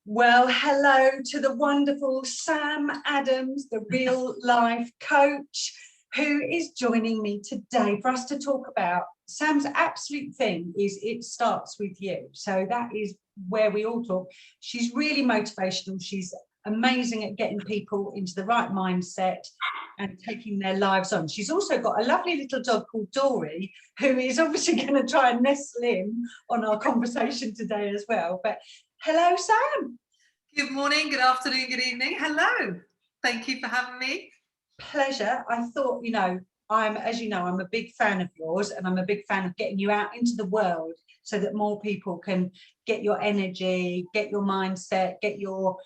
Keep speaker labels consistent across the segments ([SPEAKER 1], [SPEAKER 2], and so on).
[SPEAKER 1] Well, hello to the wonderful Sam Adams, the real life coach, who is joining me today for us to talk about. Sam's absolute thing is it starts with you. So that is where we all talk. She's really motivational. She's amazing at getting people into the right mindset and taking their lives on. She's also got a lovely little dog called Dory, who is obviously going to try and nestle in on our conversation today as well. But hello, Sam.
[SPEAKER 2] Good morning, good afternoon, good evening. Hello. Thank you for having me.
[SPEAKER 1] Pleasure. I thought, as you know, I'm a big fan of yours, and I'm a big fan of getting you out into the world so that more people can get your energy, get your mindset, get your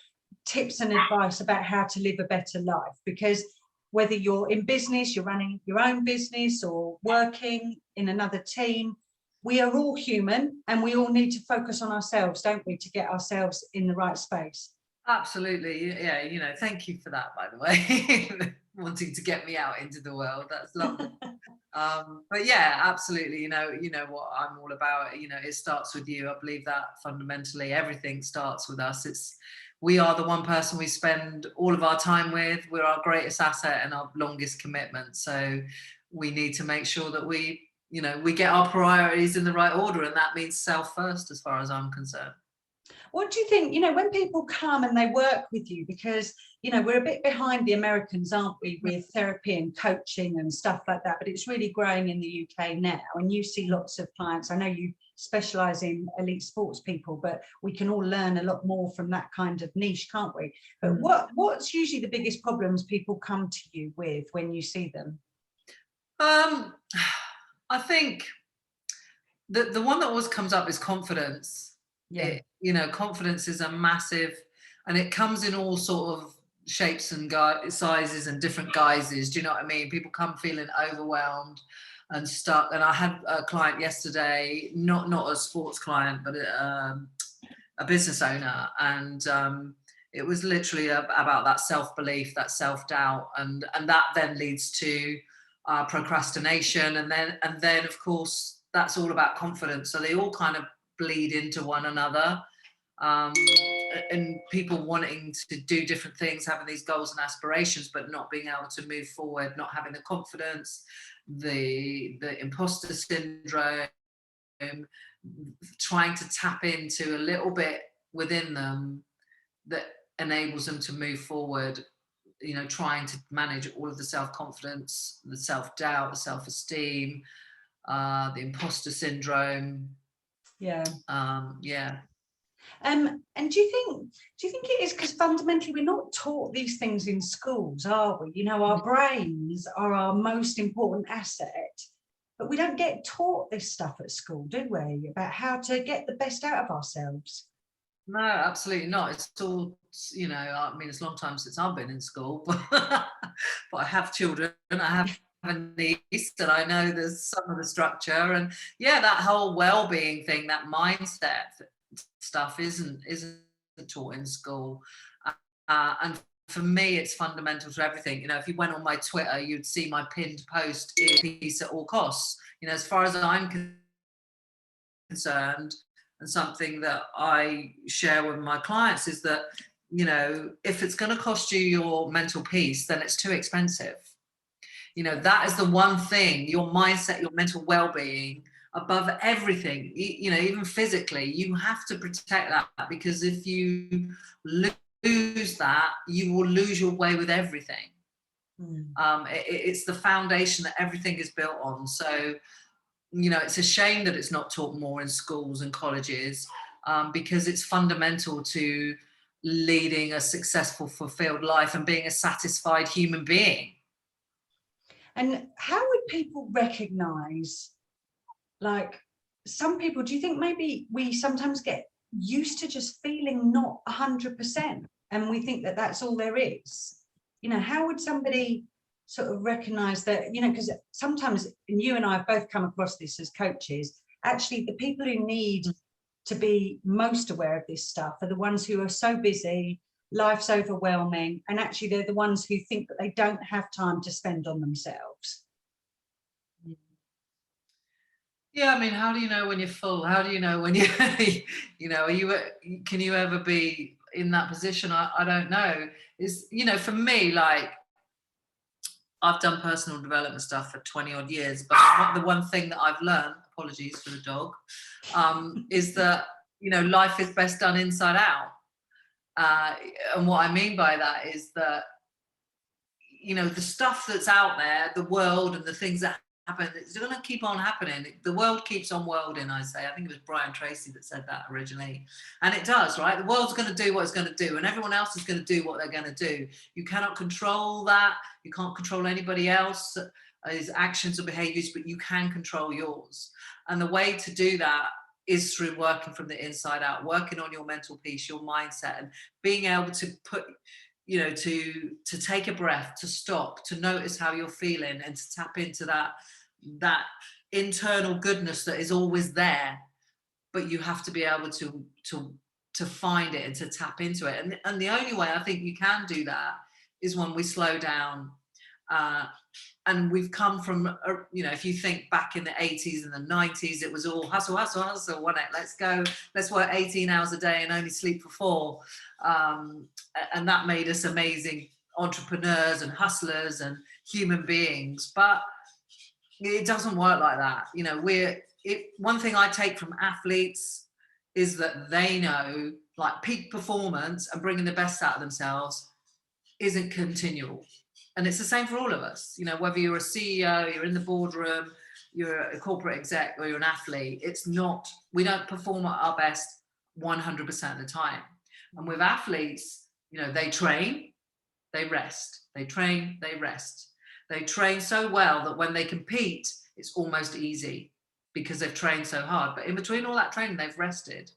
[SPEAKER 1] tips and advice about how to live a better life. Because whether you're in business, you're running your own business or working in another team, we are all human and we all need to focus on ourselves, don't we, to get ourselves in the right space.
[SPEAKER 2] Absolutely. Yeah, thank you for that, by the way. Wanting to get me out into the world. That's lovely. But yeah, absolutely. You know what I'm all about. It starts with you. I believe that fundamentally everything starts with us. We are the one person we spend all of our time with. We're our greatest asset and our longest commitment. So we need to make sure that we get our priorities in the right order, and that means self first, as far as I'm concerned.
[SPEAKER 1] What do you think, when people come and they work with you, because, we're a bit behind the Americans, aren't we, with therapy and coaching and stuff like that, but it's really growing in the UK now, and you see lots of clients. I know you specialise in elite sports people, but we can all learn a lot more from that kind of niche, can't we? But what's usually the biggest problems people come to you with when you see them?
[SPEAKER 2] I think the one that always comes up is confidence.
[SPEAKER 1] Yeah.
[SPEAKER 2] Confidence is a massive, and it comes in all sort of shapes and sizes and different guises. Do you know what I mean? People come feeling overwhelmed and stuck. And I had a client yesterday, not a sports client, but a business owner, and it was literally about that self-belief, that self-doubt, and that then leads to procrastination, and then of course that's all about confidence. So they all kind of bleed into one another, and people wanting to do different things, having these goals and aspirations, but not being able to move forward, not having the confidence, the imposter syndrome, trying to tap into a little bit within them that enables them to move forward, trying to manage all of the self-confidence, the self-doubt, the self-esteem, the imposter syndrome.
[SPEAKER 1] Yeah.
[SPEAKER 2] Yeah.
[SPEAKER 1] And do you think it is because fundamentally we're not taught these things in schools, are we? Our brains are our most important asset, but we don't get taught this stuff at school, do we? About how to get the best out of ourselves.
[SPEAKER 2] No, absolutely not. It's all, it's a long time since I've been in school, but I have children, I have a niece, and I know there's some of the structure, and yeah, that whole well-being thing, that mindset stuff isn't taught in school, and for me it's fundamental to everything. If you went on my Twitter, you'd see my pinned post is peace at all costs. As far as I'm concerned, and something that I share with my clients is that, if it's going to cost you your mental peace, then it's too expensive. That is the one thing, your mindset, your mental well-being above everything, even physically, you have to protect that, because if you lose that, you will lose your way with everything. It's the foundation that everything is built on. So, it's a shame that it's not taught more in schools and colleges, because it's fundamental to leading a successful, fulfilled life and being a satisfied human being.
[SPEAKER 1] And how would people recognize, like, some people, do you think maybe we sometimes get used to just feeling not 100% and we think that that's all there is? How would somebody sort of recognize that, because sometimes, and you and I have both come across this as coaches, actually the people who need to be most aware of this stuff are the ones who are so busy, life's overwhelming, and actually they're the ones who think that they don't have time to spend on themselves.
[SPEAKER 2] Yeah, I mean, how do you know when you're full? How do you know when you, are you, can you ever be in that position? I don't know. Is, for me, like, I've done personal development stuff for 20 odd years, but the one thing that I've learned, apologies for the dog, is that, life is best done inside out. And what I mean by that is that, the stuff that's out there, the world and the things that happen, it's going to keep on happening. The world keeps on worlding, I say. I think it was Brian Tracy that said that originally. And it does, right? The world's going to do what it's going to do, and everyone else is going to do what they're going to do. You cannot control that. You can't control anybody else's actions or behaviors, but you can control yours. And the way to do that is through working from the inside out, working on your mental peace, your mindset, and being able to put, to take a breath, to stop, to notice how you're feeling, and to tap into that internal goodness that is always there, but you have to be able to find it and to tap into it. And the only way I think you can do that is when we slow down. And we've come from, if you think back in the 80s and the 90s, it was all hustle, hustle, hustle, wasn't it? Let's go, let's work 18 hours a day and only sleep for 4. And that made us amazing entrepreneurs and hustlers and human beings. But it doesn't work like that. One thing I take from athletes is that they know, like, peak performance and bringing the best out of themselves isn't continual. And it's the same for all of us, whether you're a CEO, you're in the boardroom, you're a corporate exec, or you're an athlete. We don't perform at our best 100% of the time. And with athletes, they train, they rest, they train, they rest. They train so well that when they compete, it's almost easy because they've trained so hard. But in between all that training, they've rested.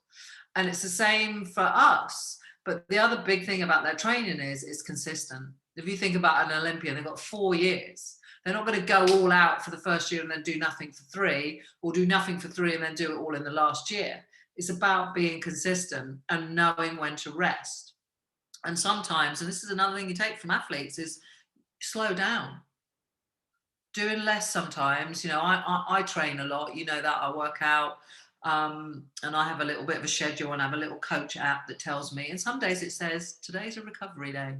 [SPEAKER 2] And it's the same for us. But the other big thing about their training is it's consistent. If you think about an Olympian, they've got 4 years. They're not going to go all out for the first year and then do nothing for 3, or do nothing for 3 and then do it all in the last year. It's about being consistent and knowing when to rest. And sometimes, and this is another thing you take from athletes, is slow down. Doing less sometimes. I train a lot, that I work out. And I have a little bit of a schedule, and I have a little coach app that tells me, and some days it says, today's a recovery day.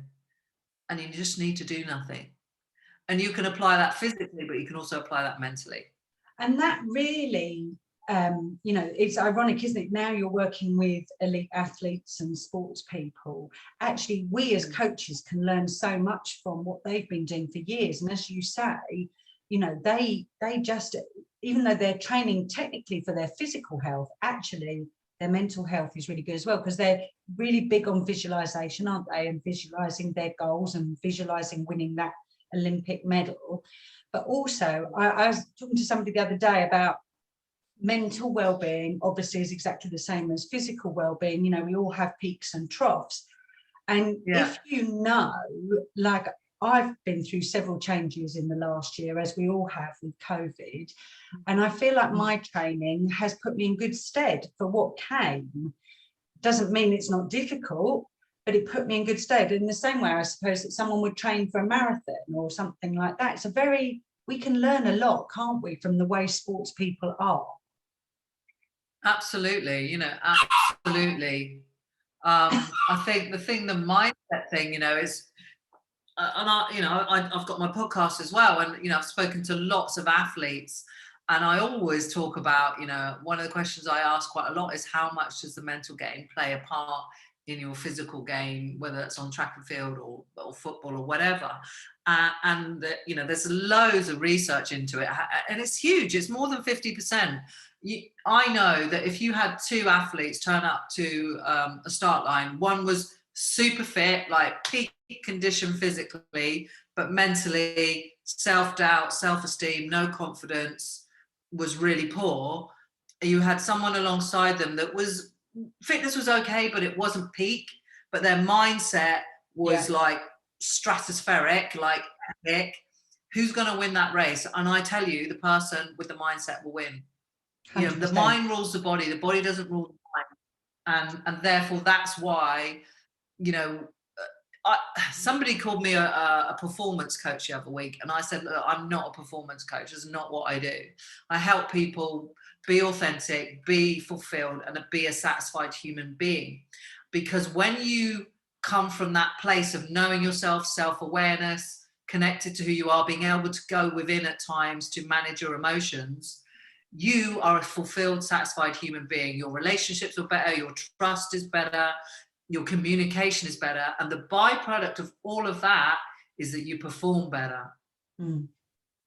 [SPEAKER 2] And you just need to do nothing. And you can apply that physically, but you can also apply that mentally.
[SPEAKER 1] And that really, it's ironic, isn't it? Now you're working with elite athletes and sports people. Actually, we as coaches can learn so much from what they've been doing for years. And as you say, they just, even though they're training technically for their physical health, actually their mental health is really good as well, because they're really big on visualization, aren't they? And visualizing their goals and visualizing winning that Olympic medal. But also, I was talking to somebody the other day about mental well-being. Obviously is exactly the same as physical well-being. We all have peaks and troughs. And if like, I've been through several changes in the last year, as we all have with COVID, and I feel like my training has put me in good stead for what came. Doesn't mean it's not difficult, but it put me in good stead. In the same way, I suppose, that someone would train for a marathon or something like that. We can learn a lot, can't we, from the way sports people are?
[SPEAKER 2] Absolutely, absolutely. I think the mindset thing, is, and I've got my podcast as well, and I've spoken to lots of athletes, and I always talk about, one of the questions I ask quite a lot is, how much does the mental game play a part in your physical game, whether it's on track and field or football or whatever? And there's loads of research into it, and it's huge. It's more than 50%. I know that if you had 2 athletes turn up to a start line, one was super fit, like peak condition physically, but mentally, self-doubt, self-esteem, no confidence, was really poor. You had someone alongside them that was, fitness was okay, but it wasn't peak, but their mindset was like stratospheric, like epic. Who's going to win that race? And I tell you, the person with the mindset will win.
[SPEAKER 1] 100%.
[SPEAKER 2] The mind rules the body doesn't rule the mind. And therefore, that's why, somebody called me a performance coach the other week, and I said, look, I'm not a performance coach. It's not what I do. I help people be authentic, be fulfilled, and be a satisfied human being. Because when you come from that place of knowing yourself, self-awareness, connected to who you are, being able to go within at times to manage your emotions, you are a fulfilled, satisfied human being. Your relationships are better, your trust is better, your communication is better. And the byproduct of all of that is that you perform better.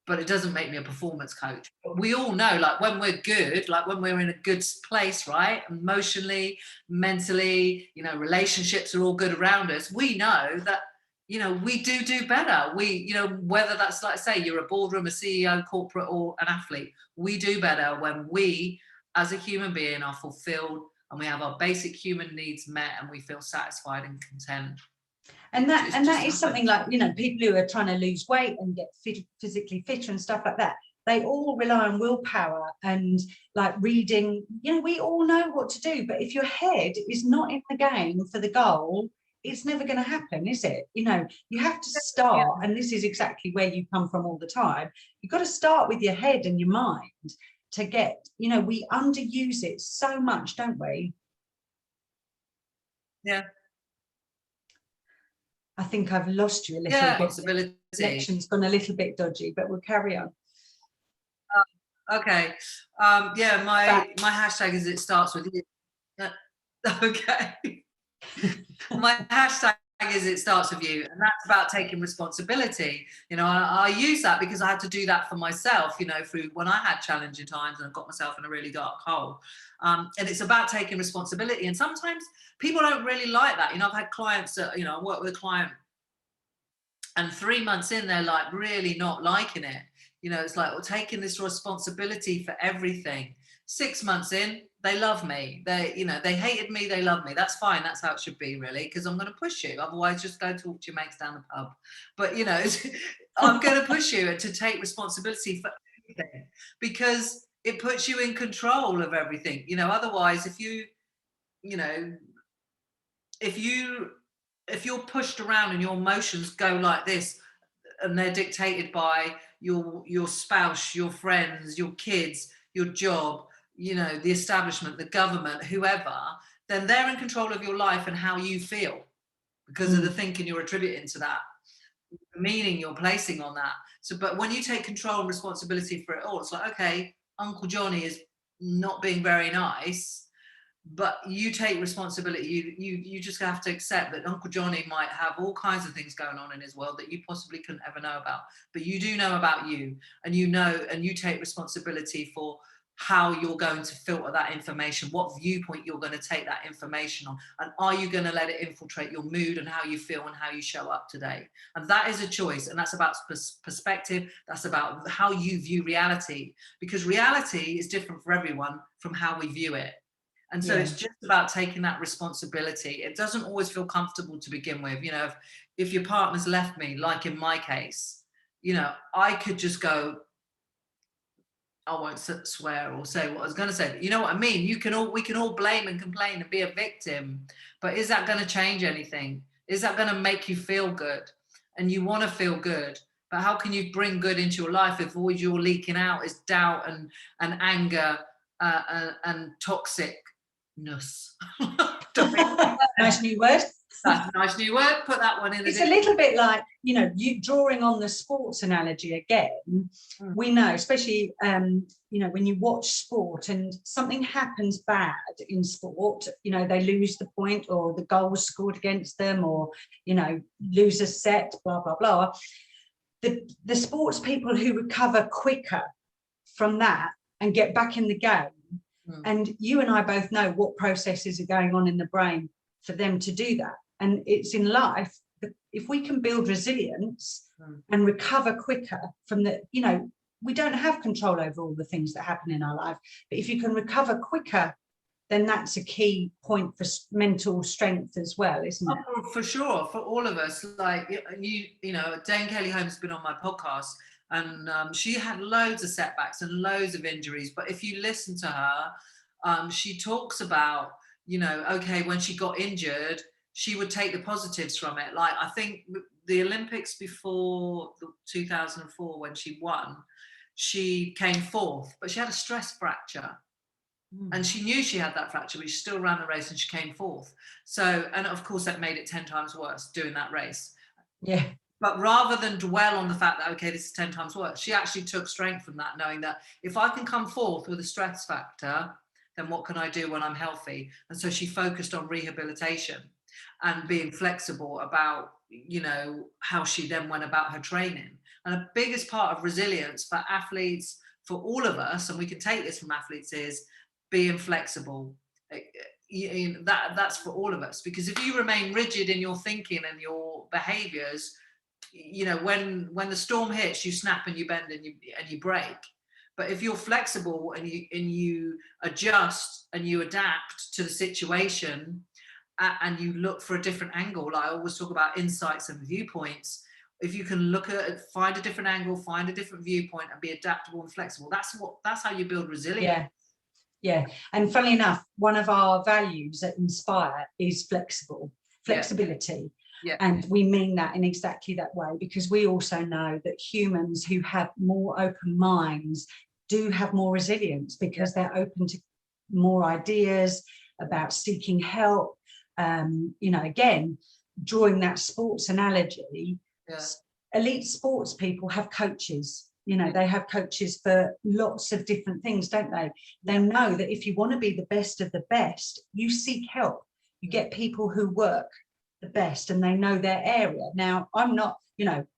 [SPEAKER 2] But it doesn't make me a performance coach. But we all know, like, when we're good, like when we're in a good place, right, emotionally, mentally, you know, relationships are all good around us, we know that, you know, we do better. We, you know, whether that's, like I say, you're a boardroom, a CEO, corporate, or an athlete, we do better when we as a human being are fulfilled and we have our basic human needs met and we feel satisfied and content.
[SPEAKER 1] And that is something like, you know, people who are trying to lose weight and get physically fitter and stuff like that, they all rely on willpower and like reading. You know, we all know what to do, but if your head is not in the game for the goal, it's never going to happen, is it? You know, you have to start, and this is exactly where you come from all the time. You've got to start with your head and your mind to get, you know, we underuse it so much, don't we?
[SPEAKER 2] Yeah.
[SPEAKER 1] I think I've lost you a little bit.
[SPEAKER 2] Responsibility.
[SPEAKER 1] The connection's gone a little bit dodgy, but we'll carry on.
[SPEAKER 2] Okay. Yeah, my hashtag is it starts with you. Okay. My hashtag is it starts with you, and that's about taking responsibility. You know, I use that because I had to do that for myself, you know, through when I had challenging times and I got myself in a really dark hole. And it's about taking responsibility. And sometimes people don't really like that. You know, I've had clients that, you know, I work with a client and 3 months in, they're like really not liking it. You know, it's like, well, taking this responsibility for everything. 6 months in, they love me. They, you know, they hated me, they love me. That's fine. That's how it should be, really, because I'm going to push you. Otherwise, just go talk to your mates down the pub. But, you know, I'm going to push you to take responsibility for everything because it puts you in control of everything. You know, otherwise, if you know, if you're pushed around and your emotions go like this and they're dictated by your spouse, your friends, your kids, your job, you know, the establishment, the government, whoever, then they're in control of your life and how you feel because of the thinking you're attributing to that, the meaning you're placing on that. So, but when you take control and responsibility for it all, it's like, okay, Uncle Johnny is not being very nice, but you take responsibility. You just have to accept that Uncle Johnny might have all kinds of things going on in his world that you possibly couldn't ever know about, but you do know about you, and you know, and you take responsibility for how you're going to filter that information, what viewpoint you're going to take that information on, and are you going to let it infiltrate your mood and how you feel and how you show up today. And that is a choice, and that's about perspective. That's about how you view reality, because reality is different for everyone from how we view it. And so it's just about taking that responsibility. It doesn't always feel comfortable to begin with. You know, if your partner's left me, like in my case, you know, I could just go, I won't swear or say what I was going to say. But you know what I mean? We can all blame and complain and be a victim. But is that going to change anything? Is that going to make you feel good? And you want to feel good. But how can you bring good into your life if all you're leaking out is doubt and anger and toxicness?
[SPEAKER 1] Nice new word.
[SPEAKER 2] That's a nice new word. Put that one in.
[SPEAKER 1] It's a little bit like, you know, you drawing on the sports analogy again. We know, especially, you know, when you watch sport and something happens bad in sport, you know, they lose the point or the goal was scored against them or, you know, lose a set, blah, blah, blah. The sports people who recover quicker from that and get back in the game. And you and I both know what processes are going on in the brain for them to do that. And it's in life, if we can build resilience and recover quicker from the, you know, we don't have control over all the things that happen in our life, but if you can recover quicker, then that's a key point for mental strength as well, isn't it?
[SPEAKER 2] Oh, for sure, for all of us. Like, you know, Dane Kelly Holmes has been on my podcast, and she had loads of setbacks and loads of injuries. But if you listen to her, she talks about, you know, okay, when she got injured, she would take the positives from it. Like, I think the Olympics before 2004, when she won, she came fourth, but she had a stress fracture. And she knew she had that fracture, but she still ran the race and she came fourth. So, and of course that made it 10 times worse doing that race.
[SPEAKER 1] Yeah.
[SPEAKER 2] But rather than dwell on the fact that, okay, this is 10 times worse, she actually took strength from that, knowing that if I can come forth with a stress factor, then what can I do when I'm healthy? And so she focused on rehabilitation and being flexible about, how she then went about her training. And the biggest part of resilience for athletes, for all of us, and we can take this from athletes, is being flexible. That's for all of us, because if you remain rigid in your thinking and your behaviors, when the storm hits, you snap and you bend and you break. But if you're flexible and you adjust and you adapt to the situation, and you look for a different angle, like I always talk about insights and viewpoints. If you can find a different angle, find a different viewpoint, and be adaptable and flexible, that's how you build resilience.
[SPEAKER 1] Yeah. And funnily enough, one of our values at Inspire is flexibility.
[SPEAKER 2] Yeah.
[SPEAKER 1] And we mean that in exactly that way, because we also know that humans who have more open minds do have more resilience, because they're open to more ideas about seeking help. Again, drawing that sports analogy, elite sports people have coaches. They have coaches for lots of different things, don't they? They know that if you want to be the best of the best, you seek help. You get people who work the best and they know their area. Now, I'm not,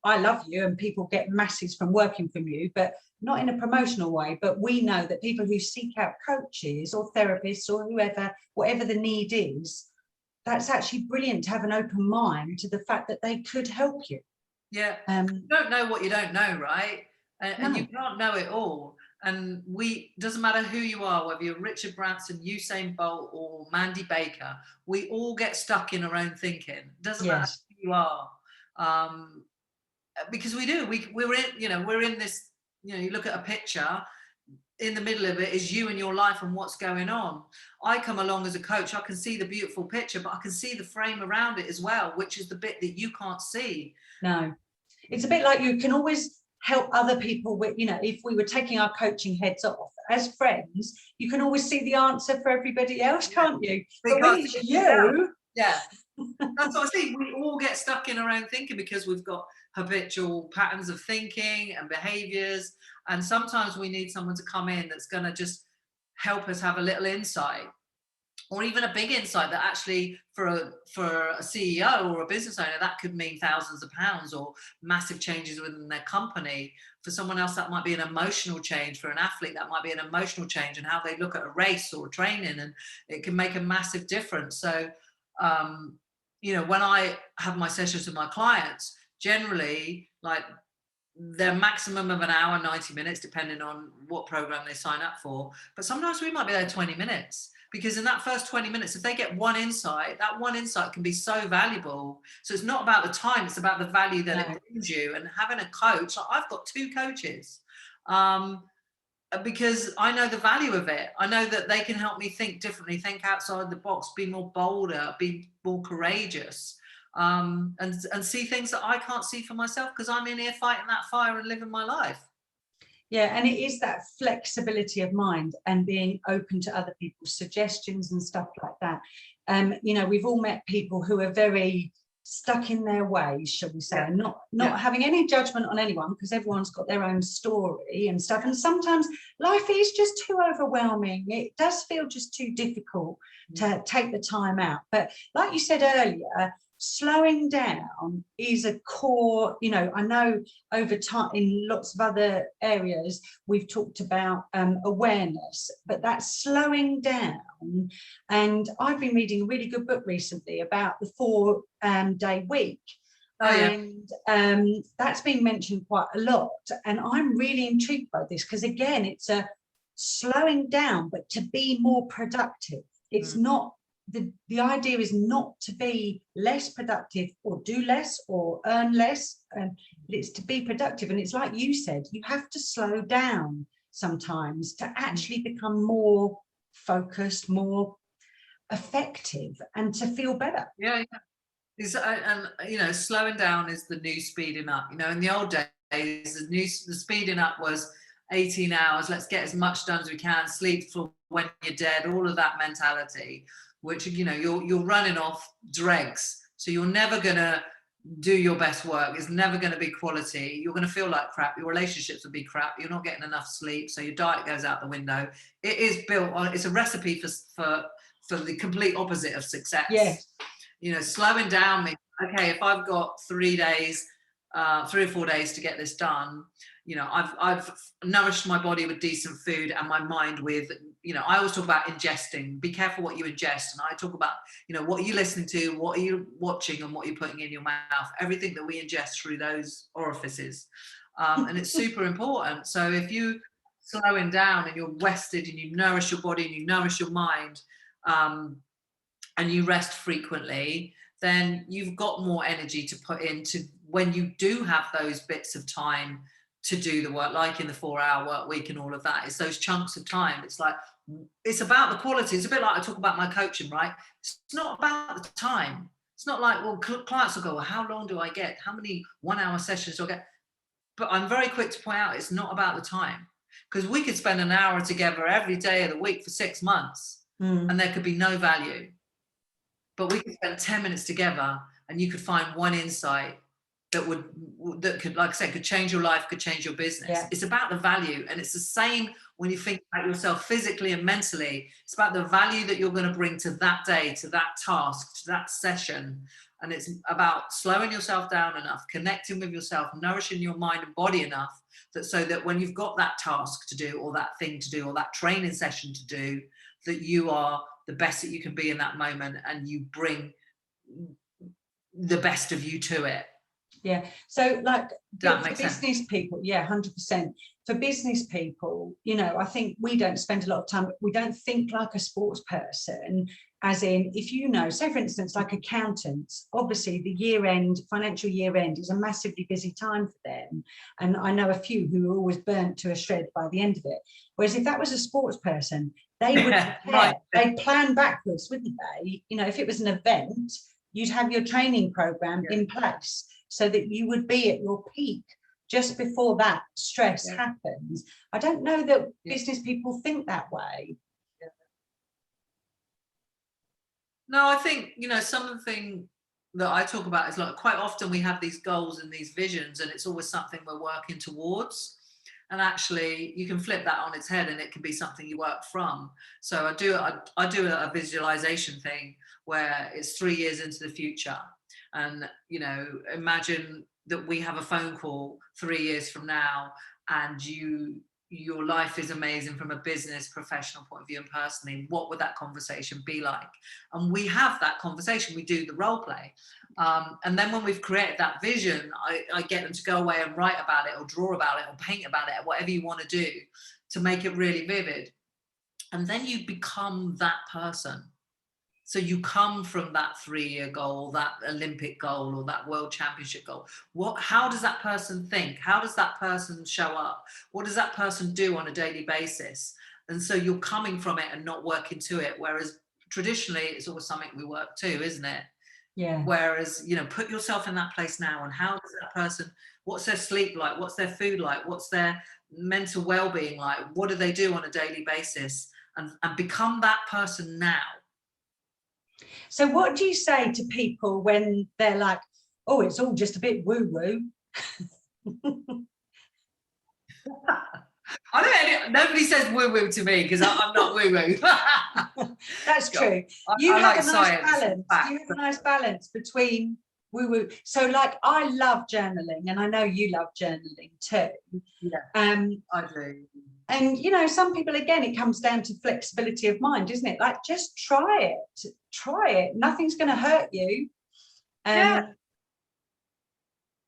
[SPEAKER 1] I love you and people get masses from working from you, but not in a promotional way. But we know that people who seek out coaches or therapists or whoever, whatever the need is, that's actually brilliant to have an open mind to the fact that they could help you.
[SPEAKER 2] Yeah. You don't know what you don't know, right? And
[SPEAKER 1] No.
[SPEAKER 2] you can't know it all. And doesn't matter who you are, whether you're Richard Branson, Usain Bolt, or Mandy Baker, we all get stuck in our own thinking. Doesn't matter who you are, because we do. We're in this. You look at a picture. In the middle of it is you and your life and what's going on. I come along as a coach. I can see the beautiful picture, but I can see the frame around it as well, which is the bit that you can't see.
[SPEAKER 1] No, it's a bit like you can always help other people with, if we were taking our coaching heads off as friends, you can always see the answer for everybody else, can't you? But when it's you,
[SPEAKER 2] that's what I see. We all get stuck in our own thinking because we've got habitual patterns of thinking and behaviors, and sometimes we need someone to come in that's going to just help us have a little insight, or even a big insight that actually for a CEO or a business owner, that could mean thousands of pounds or massive changes within their company. For someone else, that might be an emotional change. For an athlete, that might be an emotional change in how they look at a race or training, and it can make a massive difference. So when I have my sessions with my clients, generally, like, their maximum of an hour, 90 minutes, depending on what program they sign up for. But sometimes we might be there 20 minutes, because in that first 20 minutes, if they get one insight, that one insight can be so valuable. So it's not about the time, it's about the value that it brings you. And having a coach, I've got 2 coaches, because I know the value of it. I know that they can help me think differently, think outside the box, be more bolder, be more courageous, and see things that I can't see for myself, because I'm in here fighting that fire and living my life.
[SPEAKER 1] Yeah, and it is that flexibility of mind and being open to other people's suggestions and stuff like that. We've all met people who are very stuck in their ways, shall we say, and not having any judgment on anyone, because everyone's got their own story and stuff. And sometimes life is just too overwhelming. It does feel just too difficult to take the time out. But like you said earlier, slowing down is a core, I know over time in lots of other areas we've talked about awareness, but that's slowing down. And I've been reading a really good book recently about the 4-day week. And that's been mentioned quite a lot, and I'm really intrigued by this, because again, it's a slowing down, but to be more productive. It's not the idea is not to be less productive or do less or earn less, it's to be productive. And it's like you said, you have to slow down sometimes to actually become more focused, more effective, and to feel better.
[SPEAKER 2] And slowing down is the new speeding up. In the old days, the speeding up was 18 hours, let's get as much done as we can, sleep for when you're dead, all of that mentality, which, you know, you're running off dregs. So you're never going to do your best work. It's never going to be quality. You're going to feel like crap. Your relationships will be crap. You're not getting enough sleep. So your diet goes out the window. It is built on, it's a recipe for the complete opposite of success.
[SPEAKER 1] Yes.
[SPEAKER 2] You know, slowing down means, okay, if I've got 3 days, 3 or 4 days to get this done, you know, I've nourished my body with decent food and my mind with, you know, I always talk about ingesting. Be careful what you ingest. And I talk about, you know, what are you listening to, what are you watching, and what you're putting in your mouth, everything that we ingest through those orifices. And it's super important. So if you slowing down and you're rested and you nourish your body and you nourish your mind, and you rest frequently, then you've got more energy to put into when you do have those bits of time to do the work, like in the 4-hour work week and all of that. It's those chunks of time. It's like, it's about the quality. It's a bit like I talk about my coaching, right? It's not about the time. It's not like, well, clients will go, well, how long do I get? How many 1-hour sessions do I get? But I'm very quick to point out, it's not about the time, because we could spend an hour together every day of the week for 6 months and there could be no value. But we could spend 10 minutes together and you could find one insight that could, like I said, could change your life, could change your business. Yeah. It's about the value. And it's the same when you think about yourself physically and mentally. It's about the value that you're going to bring to that day, to that task, to that session. And it's about slowing yourself down enough, connecting with yourself, nourishing your mind and body enough that so that when you've got that task to do or that thing to do or that training session to do, that you are the best that you can be in that moment and you bring the best of you to it.
[SPEAKER 1] Yeah. So like
[SPEAKER 2] for
[SPEAKER 1] business people, yeah, 100%. For business people, you know, I think we don't spend a lot of time, we don't think like a sports person, as in, if you know, say for instance, like accountants, obviously the year end, financial year end is a massively busy time for them. And I know a few who are always burnt to a shred by the end of it. Whereas if that was a sports person, they would prepare, they'd plan backwards, wouldn't they? You know, if it was an event, you'd have your training program in place so that you would be at your peak just before that stress happens. I don't know that business people think that way.
[SPEAKER 2] No, I think, you know, something that I talk about is like quite often we have these goals and these visions and it's always something we're working towards. And actually you can flip that on its head and it can be something you work from. So I do a visualization thing where it's 3 years into the future. And, you know, imagine that we have a phone call 3 years from now and your life is amazing from a business, professional point of view and personally. What would that conversation be like? And we have that conversation. We do the role play. And then when we've created that vision, I get them to go away and write about it or draw about it or paint about it, whatever you want to do to make it really vivid. And then you become that person. So you come from that 3-year goal, that Olympic goal or that world championship goal. How does that person think? How does that person show up? What does that person do on a daily basis? And so you're coming from it and not working to it. Whereas traditionally it's always something we work to, isn't it?
[SPEAKER 1] Yeah.
[SPEAKER 2] Whereas, you know, put yourself in that place now and how does that person, what's their sleep like? What's their food like? What's their mental well-being like? What do they do on a daily basis? And become that person now.
[SPEAKER 1] So what do you say to people when they're like, oh, it's all just a bit woo-woo?
[SPEAKER 2] Nobody says woo-woo to me because I'm not woo-woo.
[SPEAKER 1] That's true. You have a nice balance. You have a nice balance between woo-woo. So like I love journaling and I know you love journaling too.
[SPEAKER 2] Yeah, I do.
[SPEAKER 1] And, you know, some people, again, it comes down to flexibility of mind, isn't it? Like, just try it. Nothing's going to hurt you.
[SPEAKER 2] Yeah.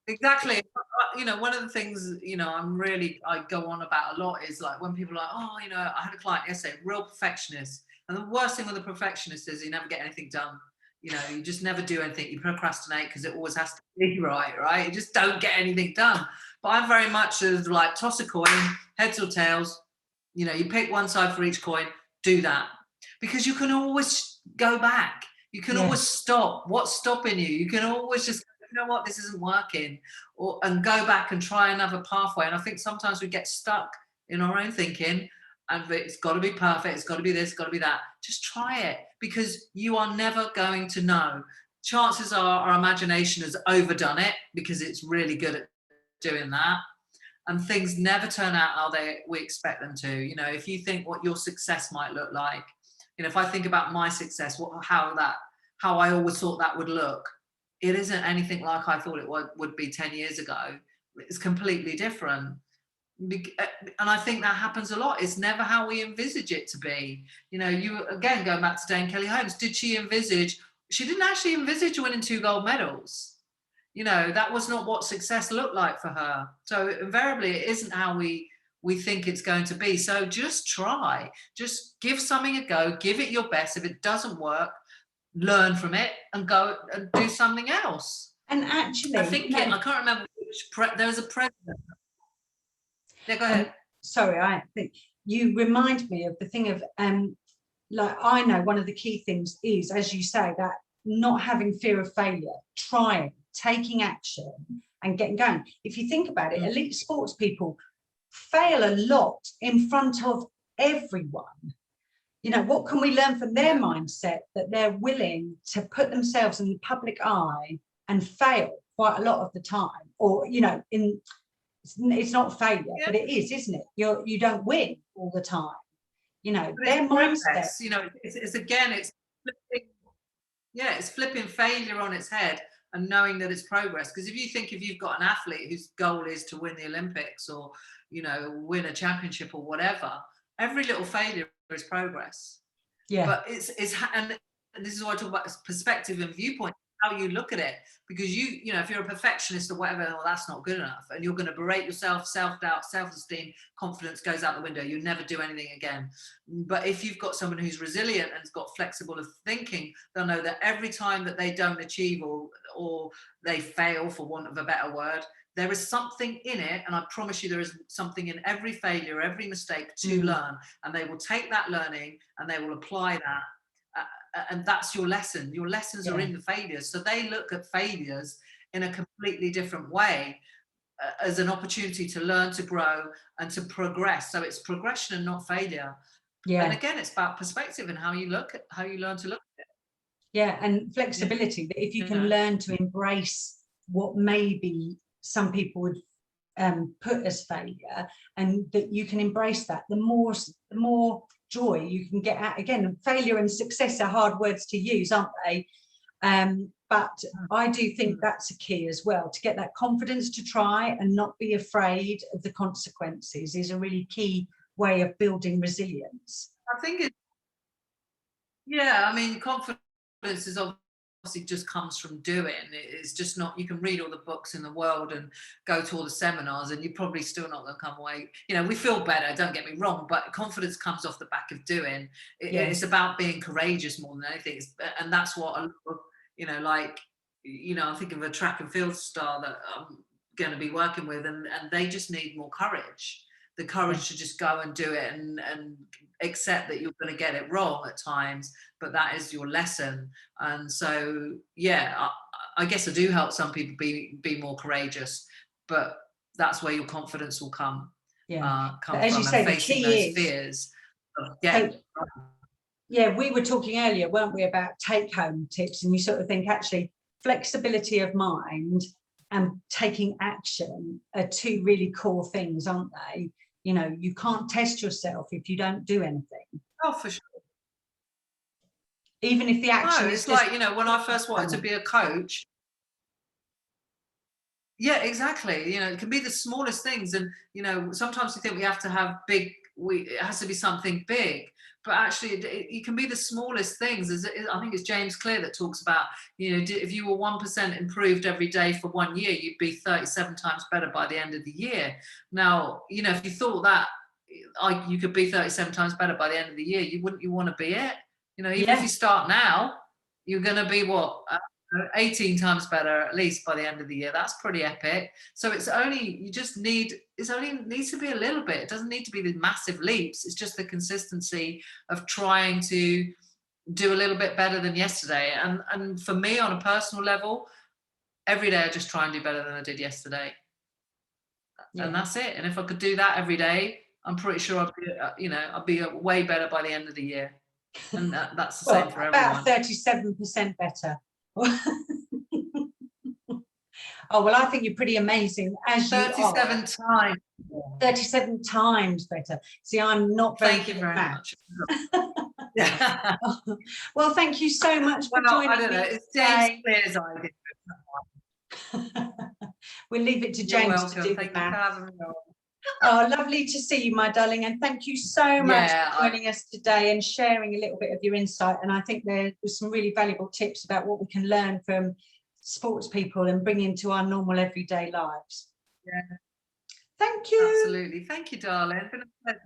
[SPEAKER 2] Exactly. You know, one of the things, you know, I go on about a lot is like when people are like, oh, you know, I had a client yesterday, real perfectionist. And the worst thing with a perfectionist is you never get anything done. You know, you just never do anything. You procrastinate because it always has to be right? You just don't get anything done. But I'm very much of like toss a coin, heads or tails. You know, you pick one side for each coin, do that. Because you can always go back. You can always stop. What's stopping you? You can always just, you know what, this isn't working. And go back and try another pathway. And I think sometimes we get stuck in our own thinking, and it's got to be perfect, it's got to be this, got to be that. Just try it, because you are never going to know. Chances are our imagination has overdone it because it's really good at doing that, and things never turn out how we expect them to. You know, if you think what your success might look like, you know, if I think about my success, how I always thought that would look, it isn't anything like I thought it would be 10 years ago. It's completely different. And I think that happens a lot. It's never how we envisage it to be. You know, you again going back to Dame Kelly Holmes, she didn't actually envisage winning 2 gold medals. You know, that was not what success looked like for her. So invariably it isn't how we think it's going to be. So just try, just give something a go, give it your best. If it doesn't work, learn from it and go and do something else.
[SPEAKER 1] And actually,
[SPEAKER 2] I think I can't remember there was a president. Yeah, go ahead.
[SPEAKER 1] Sorry, I think you remind me of the thing of like, I know one of the key things is, as you say, that not having fear of failure, trying, taking action and getting going. If you think about it, elite sports people fail a lot in front of everyone. You know, what can we learn from their mindset, that they're willing to put themselves in the public eye and fail quite a lot of the time? Or, you know, it's not failure, but it is, isn't it? You don't win all the time. You know, their mindset.
[SPEAKER 2] You know, it's flipping failure on its head and knowing that it's progress. Because if you've got an athlete whose goal is to win the Olympics or, you know, win a championship or whatever, every little failure is progress.
[SPEAKER 1] Yeah.
[SPEAKER 2] But and this is why I talk about perspective and viewpoint, how you look at it. Because you know, if you're a perfectionist or whatever, well, that's not good enough, and you're going to berate yourself, self-doubt, self-esteem, confidence goes out the window. You never do anything again. But if you've got someone who's resilient and has got flexible of thinking, they'll know that every time that they don't achieve or they fail, for want of a better word, there is something in it, and I promise you there is something in every failure, every mistake to learn, and they will take that learning and they will apply that. And that's your lesson. Your lessons are in the failures. So they look at failures in a completely different way, as an opportunity to learn, to grow and to progress. So it's progression and not failure. Yeah. And again, it's about perspective and how you learn to look at it.
[SPEAKER 1] Yeah, and flexibility, that if you can learn to embrace what maybe some people would put as failure, and that you can embrace that, the more joy you can get at. Again, failure and success are hard words to use, aren't they? But I do think that's a key as well, to get that confidence to try and not be afraid of the consequences is a really key way of building resilience.
[SPEAKER 2] I think I mean, confidence is obviously just comes from doing. It's just not, you can read all the books in the world and go to all the seminars and you're probably still not going to come away. You know, we feel better, don't get me wrong, but confidence comes off the back of doing. It's about being courageous more than anything. And that's what, you know, like, you know, I think of a track and field star that I'm going to be working with, and they just need more courage. The courage to just go and do it and accept that you're going to get it wrong at times, but that is your lesson. And so, I guess I do help some people be more courageous, but that's where your confidence will come. Come
[SPEAKER 1] as
[SPEAKER 2] from,
[SPEAKER 1] you say,
[SPEAKER 2] and
[SPEAKER 1] the
[SPEAKER 2] facing
[SPEAKER 1] key
[SPEAKER 2] those fears.
[SPEAKER 1] We were talking earlier, weren't we, about take-home tips, and you sort of think actually flexibility of mind and taking action are two really core things, aren't they? You know, you can't test yourself if you don't do anything.
[SPEAKER 2] Oh, for sure.
[SPEAKER 1] Even if the action is
[SPEAKER 2] it's like, you know, when I first wanted to be a coach. Yeah, exactly. You know, it can be the smallest things. And, you know, sometimes we think we have to have it has to be something big. But actually, it can be the smallest things. I think it's James Clear that talks about, you know, if you were 1% improved every day for 1 year, you'd be 37 times better by the end of the year. Now, you know, if you thought that you could be 37 times better by the end of the year, you want to be it. You know, even if you start now, you're going to be 18 times better at least by the end of the year. That's pretty epic. So it only needs to be a little bit. It doesn't need to be the massive leaps. It's just the consistency of trying to do a little bit better than yesterday. And for me, on a personal level, every day I just try and do better than I did yesterday. And that's it. And if I could do that every day, I'm pretty sure I'll be, I'll be way better by the end of the year. And that's the
[SPEAKER 1] Well,
[SPEAKER 2] same for
[SPEAKER 1] about
[SPEAKER 2] everyone.
[SPEAKER 1] 37% better. Oh, well, I think you're pretty amazing, as you
[SPEAKER 2] 37
[SPEAKER 1] are.
[SPEAKER 2] times.
[SPEAKER 1] 37 times better. See, I'm not very
[SPEAKER 2] Thank you
[SPEAKER 1] good
[SPEAKER 2] very
[SPEAKER 1] at
[SPEAKER 2] much.
[SPEAKER 1] maths. Well, thank you so much for
[SPEAKER 2] Well, I
[SPEAKER 1] joining
[SPEAKER 2] don't know.
[SPEAKER 1] me
[SPEAKER 2] It's James
[SPEAKER 1] today.
[SPEAKER 2] Clear's idea.
[SPEAKER 1] We'll leave it to
[SPEAKER 2] You're
[SPEAKER 1] James to
[SPEAKER 2] welcome.
[SPEAKER 1] do the
[SPEAKER 2] Thank you for
[SPEAKER 1] maths.
[SPEAKER 2] having me on.
[SPEAKER 1] Oh, lovely to see you, my darling, and thank you so much
[SPEAKER 2] Yeah,
[SPEAKER 1] for joining us today and sharing a little bit of your insight. And I think there was some really valuable tips about what we can learn from sports people and bring into our normal everyday lives.
[SPEAKER 2] Yeah,
[SPEAKER 1] Thank you.
[SPEAKER 2] absolutely. Thank you, darling. It's been a pleasure.